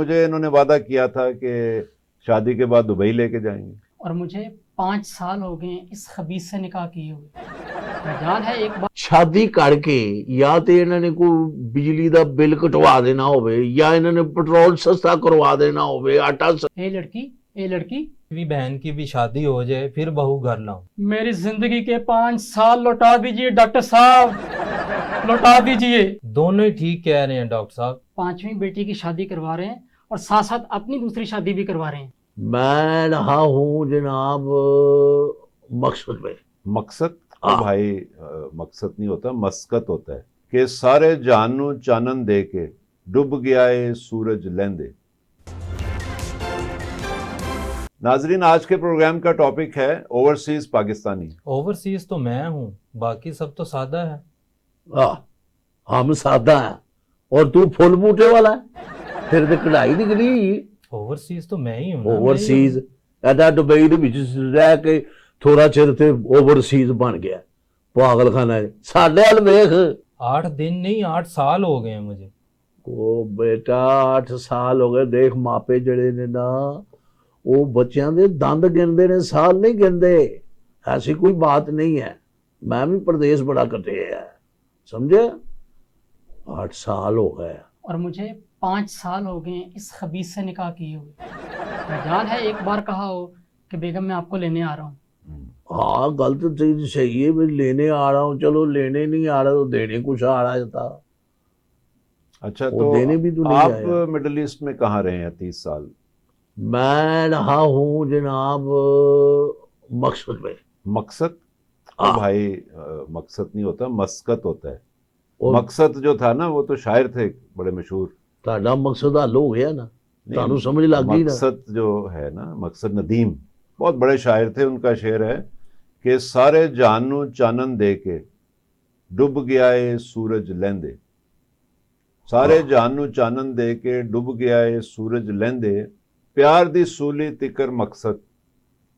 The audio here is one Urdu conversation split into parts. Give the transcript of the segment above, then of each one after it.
مجھے انہوں نے وعدہ کیا تھا کہ شادی کے بعد دبئی لے کے جائیں گے، اور مجھے 5 سال ہو گئے اس خبیث سے نکاح کیے ہوئے۔ مجال ہے ایک بار شادی کر کے یا تے انہوں نے کوئی بجلی دا بل کٹوا دینا ہوئے یا انہوں نے پٹرول سستا کروا دینا ہوئے، آٹا اے لڑکی میری بہن کی بھی شادی ہو جائے پھر بہو گھر لاؤں۔ میری زندگی کے 5 سال لوٹا دیجئے ڈاکٹر صاحب، لوٹا دیجئے۔ دونوں ہی ٹھیک کہہ رہے ہیں ڈاکٹر صاحب۔ 5ویں بیٹی کی شادی کروا رہے ہیں اور ساتھ ساتھ اپنی دوسری شادی بھی کروا رہے ہیں۔ میں رہا ہوں جناب مقصد میں۔ مقصد بھائی مقصد نہیں ہوتا، مسقط ہوتا ہے کہ سارے جہان نو چانن دے کے ڈب گیا ہے سورج لیندے۔ ناظرین، آج کے پروگرام کا ٹاپک ہے اوورسیز پاکستانی۔ اوورسیز تو میں ہوں، باقی سب تو سادہ ہے۔ ہم سادہ ہیں اور تو پھول بوٹے والا ہے، پھر تے کڑھائی نکلی۔ اوورسیز تو میں ہی ہوں نا، اوورسیز ایڈا دبئی دے وچ رہ کے تھوڑا چر تے اوورسیز بن گیا، پاگل خانہ ہے۔ ساڈے ال ویکھ 8 دن نہیں 8 سال ہو گئے ہیں مجھے۔ او بیٹا 8 سال ہو گئے، دیکھ ماپے جڑے نے نا وہ بچیاں دے دند گندے نے، سال نہیں گندے، ایسی کوئی بات نہیں ہے۔ میں بھی پردیس بڑا کٹے ہے، سمجھے؟ 8 سال ہو گئے اور مجھے 5 سال ہو گئے اس خبیث سے نکاح کیے ہوئے۔ مجال ہے ایک بار کہا ہو کہ بیگم میں آپ کو لینے آ رہا ہوں۔ ہاں گل تو صحیح ہے، میں لینے آ رہا ہوں، چلو لینے نہیں آ رہا تو دینے کچھ آ رہا تھا۔ اچھا، وہ تو دینے بھی تو نہیں آپ آیا۔ مڈل ایسٹ میں کہاں رہے ہیں 30 سال؟ میں رہا ہوں جناب مقصد میں۔ مقصد ہاں۔ بھائی مقصد نہیں ہوتا، مسقط ہوتا ہے۔ اور مقصد جو تھا نا وہ تو شاعر تھے بڑے مشہور۔ تہاڈا مقصد حل ہو گیا نا، تانوں سمجھ لگ گئی نا۔ مقصد جو ہے نا، مقصد ندیم بہت بڑے شاعر تھے، ان کا شعر ہے کہ سارے جہان نو چانن دے کے ڈب گیا ہے سورج لیندے۔ سارے جہان نو چانن دے کے ڈب گیا ہے سورج لیندے، پیار دی سولی تکر مقصد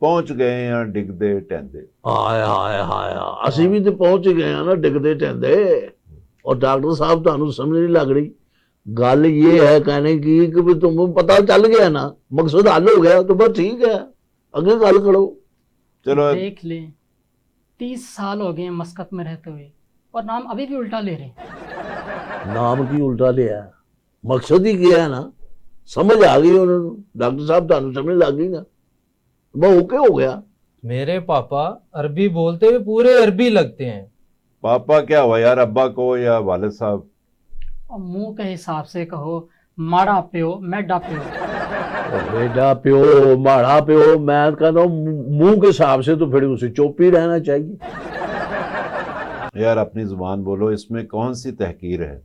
پہنچ گئے ہیں ڈگدے ٹہندے۔ ہائے ہائے ہائے، اسی بھی تو پہنچ گئے ہیں نا ڈگدے ٹہندے۔ اور ڈاکٹر صاحب تانوں سمجھ نہیں لگ رہی، گل یہ ہے کہنے کی کہ بھی تمہیں پتہ چل گیا نا، مقصد حل ہو گیا تو بس ٹھیک ہے، اگے گل کرو۔ چلو دیکھ لیں 30 سال ہو گئے ہیں مسقط میں رہتے ہوئے اور نام ابھی بھی الٹا لے رہے ہیں۔ نام کی الٹا لیا ہے، مقصد ہی کیا ہے نا، سمجھ آ گئی انہوں نے۔ ڈاکٹر صاحب تانوں سمجھ لگ گئی نا، وہ اوکے ہو گیا۔ میرے پاپا عربی بولتے ہوئے پورے عربی لگتے ہیں۔ پاپا کیا ہوا یار، ابا کو یا والد صاحب؟ اور منہ کے حساب سے کہو، ماڑا پیو میڈا پیو۔ بیٹا پیو ماڑا پیو، میں کہتا ہوں منہ کے حساب سے تو پھر اسے چوپ ہی رہنا چاہیے۔ یار اپنی زبان بولو، اس میں کون سی تحقیر ہے؟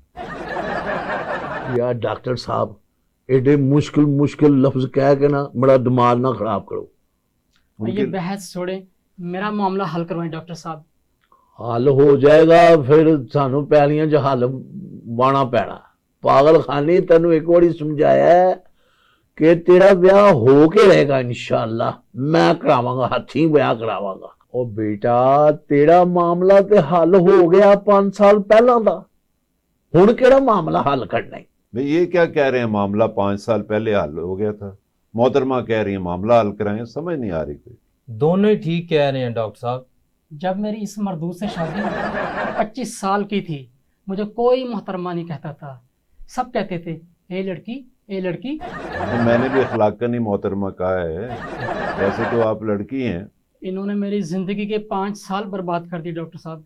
یار ڈاکٹر صاحب ایڈے مشکل لفظ کہہ کے نا بڑا دماغ نہ خراب کرو۔ اور یہ بحث چھوڑیں، میرا معاملہ حل کروائیں ڈاکٹر صاحب۔ حل ہو جائے گا، پھر سانوں پیلیاں جو حل بانا پینا۔ پاگل خانی تینوں ایک بار سمجھایا ہے کہ تیرا بیاہ ہو کے رہے گا انشاءاللہ، میں کراواں گا، ہاتھی بیاہ کراواں گا۔ اور بیٹا تیرا معاملہ تے حل ہو گیا 5 سال پہلا دا، ہن کیڑا معاملہ حل کرنا ہے؟ بھئی یہ کیا کہہ رہے ہیں، معاملہ 5 سال پہلے حل ہو گیا تھا؟ محترمہ کہہ رہی ہیں معاملہ حل کرائیں، سمجھ نہیں آ رہی کوئی۔ دونوں ہی ٹھیک کہہ رہے ہیں ڈاکٹر صاحب۔ جب میری اس مردود سے شادی 25 سال کی تھی، مجھے کوئی محترمہ نہیں کہتا تھا، سب کہتے تھے اے لڑکی اے لڑکی۔ میں نے بھی اخلاقاً ہی محترمہ کہا ہے، ویسے تو آپ لڑکی ہیں۔ انہوں نے میری زندگی کے 5 سال برباد کر دی ڈاکٹر صاحب۔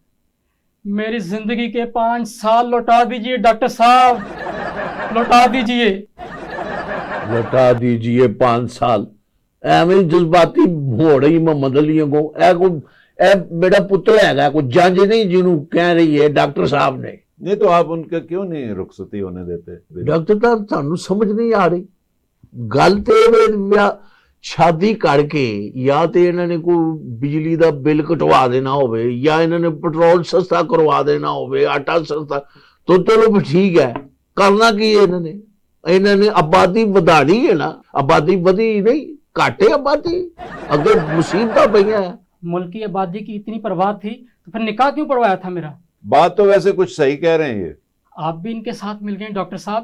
میری زندگی کے 5 سال لوٹا دیجئے ڈاکٹر صاحب، لوٹا دیجئے۔ لٹا دیجئے 5 سال، ایویں جذباتی ہو رہی محمد علی کو، اے میرا پتر ہے کوئی جنج نہیں جنہوں کہہ رہی ہے ڈاکٹر صاحب نے۔ نہیں تو آپ ان کا کیوں نہیں رخصتی ہونے دیتے؟ ڈاکٹر صاحب تانوں سمجھ نہیں آ رہی گل تے شادی کر کے یا تے انہوں نے کوئی بجلی دا بل کٹوا دینا ہوئے یا انہوں نے پٹرول سستا کروا دینا ہوئے، آٹا سستا، تو چلو بھی ٹھیک ہے، کرنا کی ہے انہوں نے آبادی ودانی ہے نا، آبادی ودی نہیں کاٹے آبادی، اگر مصیبتیں پہ ہیں۔ ملک کی آبادی کی اتنی پرواہ تھی تو پھر نکاح کیوں پڑوایا تھا میرا؟ بات تو ویسے کچھ صحیح کہہ رہے ہیں یہ۔ آپ بھی ان کے ساتھ مل گئے ڈاکٹر صاحب،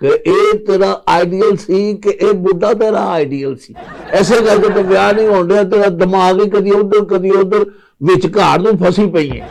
ਕਿ ਇਹ ਤੇਰਾ ਆਈਡੀਅਲ ਸੀ ਕਿ ਇਹ ਬੁੱਢਾ ਤੇਰਾ ਆਈਡੀਅਲ ਸੀ। ਐਸੇ ਕਰਕੇ ਤਾਂ ਵਿਆਹ ਨਹੀਂ ਹੋਣ ਡਿਆ, ਤੇਰਾ ਦਿਮਾਗ ਹੀ ਕਦੀ ਉਧਰ ਵਿੱਚ ਘਾੜ ਨੂੰ ਫਸੀ ਪਈ ਹੈ।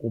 ਉਹ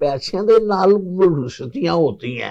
ਪੈਸਿਆਂ ਦੇ ਨਾਲ ਰੁਖਸਤੀਆਂ ਹੋਤੀਆਂ,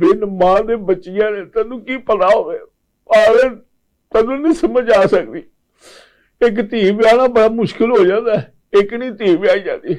ਬਿਨ ਮਾਂ ਦੇ ਬੱਚੀਆਂ ਨੇ, ਤੈਨੂੰ ਕੀ ਪਤਾ ਹੋਵੇ, ਆਲੇ ਤੈਨੂੰ ਨਹੀਂ ਸਮਝ ਆ ਸਕਦੀ। ਇੱਕ ਧੀ ਵਿਆਹਣਾ ਬੜਾ ਮੁਸ਼ਕਿਲ ਹੋ ਜਾਂਦਾ ਹੈ, ਇੱਕ ਨਹੀਂ ਧੀ ਵਿਆਹੀ ਜਾਂਦੀ।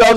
10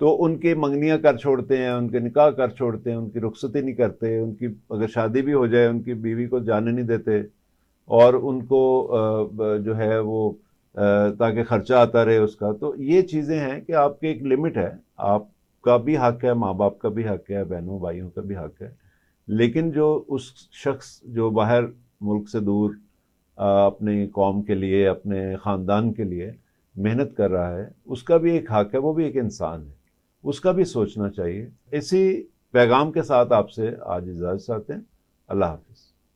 تو ان کی منگنیاں کر چھوڑتے ہیں، ان کے نکاح کر چھوڑتے ہیں، ان کی رخصتی نہیں کرتے، ان کی اگر شادی بھی ہو جائے ان کی بیوی کو جانے نہیں دیتے، اور ان کو جو ہے وہ تاکہ خرچہ آتا رہے اس کا. تو یہ چیزیں ہیں کہ آپ کی ایک لمٹ ہے، آپ کا بھی حق ہے، ماں باپ کا بھی حق ہے، بہنوں بھائیوں کا بھی حق ہے، لیکن جو اس شخص جو باہر ملک سے دور اپنی قوم کے لیے، اپنے خاندان کے لیے محنت کر رہا ہے، اس کا بھی ایک حق ہے، وہ بھی ایک انسان ہے، اس کا بھی سوچنا چاہیے. اسی پیغام کے ساتھ آپ سے آج اجازت چاہتے ہیں. اللہ حافظ.